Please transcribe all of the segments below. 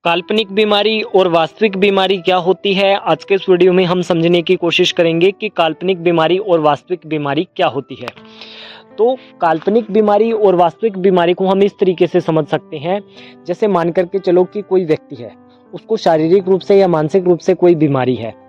काल्पनिक बीमारी और वास्तविक बीमारी क्या होती है? आज के इस वीडियो में हम समझने की कोशिश करेंगे कि काल्पनिक बीमारी और वास्तविक बीमारी क्या होती है। तो काल्पनिक बीमारी और वास्तविक बीमारी को हम इस तरीके से समझ सकते हैं, जैसे मान करके चलो कि कोई व्यक्ति है, उसको शारीरिक रूप से या मानसिक रूप से कोई बीमारी है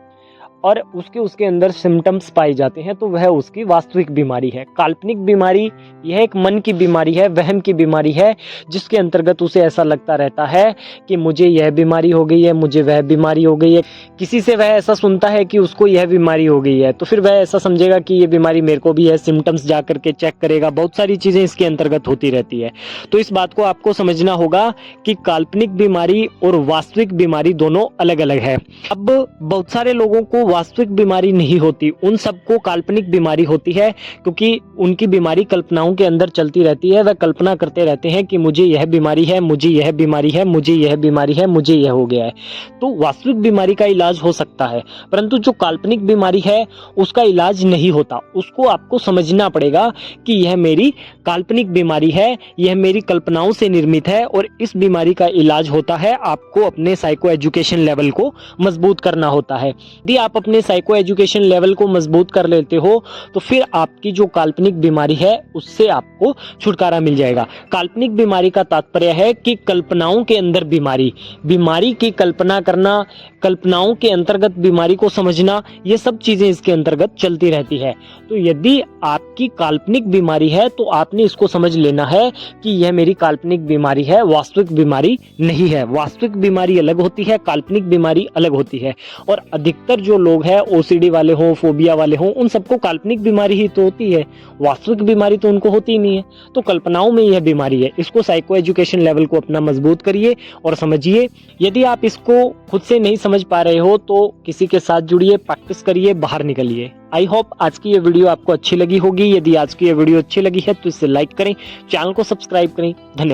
और उसके अंदर सिम्टम्स पाए जाते हैं, तो वह उसकी वास्तविक बीमारी है। काल्पनिक बीमारी यह एक मन की बीमारी है, वहम की बीमारी है, जिसके अंतर्गत उसे ऐसा लगता रहता है कि मुझे यह बीमारी हो गई है, मुझे वह बीमारी हो गई है। किसी से वह ऐसा सुनता है कि उसको यह बीमारी हो गई है, तो फिर वह ऐसा समझेगा कि ये बीमारी मेरे को भी है, सिम्टम्स जा करके चेक करेगा, बहुत सारी चीज़ें इसके अंतर्गत होती रहती है। तो इस बात को आपको समझना होगा कि काल्पनिक बीमारी और वास्तविक बीमारी दोनों अलग अलग है। अब बहुत सारे लोगों को वास्तविक बीमारी नहीं होती, उन सबको काल्पनिक बीमारी होती है, क्योंकि उनकी बीमारी कल्पनाओं के अंदर चलती रहती है। वह कल्पना करते रहते हैं कि मुझे यह बीमारी है, मुझे यह बीमारी है, मुझे यह बीमारी है, मुझे यह हो गया है। तो वास्तविक बीमारी का इलाज हो सकता है, परंतु जो काल्पनिक बीमारी है उसका इलाज नहीं होता। उसको आपको समझना पड़ेगा कि यह मेरी काल्पनिक बीमारी है, यह मेरी कल्पनाओं से निर्मित है और इस बीमारी का इलाज होता है आपको अपने साइको एजुकेशन लेवल को मजबूत करना होता है। यदि आप अपने साइको एजुकेशन लेवल को मजबूत कर लेते हो तो फिर आपकी जो काल्पनिक बीमारी है उससे आपको छुटकारा मिल जाएगा। काल्पनिक बीमारी का तात्पर्य है कि कल्पनाओं के अंदर बीमारी, बीमारी की कल्पना करना, कल्पनाओं के अंतर्गत बीमारी को समझना, ये सब चीजें इसके अंतर्गत चलती रहती है। तो यदि आपकी काल्पनिक बीमारी है तो आपने इसको समझ लेना है कि यह मेरी काल्पनिक बीमारी है, वास्तविक बीमारी नहीं है। वास्तविक बीमारी अलग होती है, काल्पनिक बीमारी अलग होती है। और अधिकतर जो लोग हैं, ओसीडी वाले हों, फोबिया वाले हों, उन सबको काल्पनिक बीमारी ही तो होती है, वास्तविक बीमारी तो उनको होती नहीं है। तो कल्पनाओं में यह बीमारी है। इसको साइको एजुकेशन लेवल को अपना मजबूत करिए और समझिए। यदि आप इसको खुद से नहीं समझ पा रहे हो तो किसी के साथ जुड़िए, प्रैक्टिस करिए, बाहर निकलिए। आई होप आज की ये वीडियो आपको अच्छी लगी होगी। यदि आज की ये वीडियो अच्छी लगी है तो इसे लाइक करें, चैनल को सब्सक्राइब करें। धन्यवाद।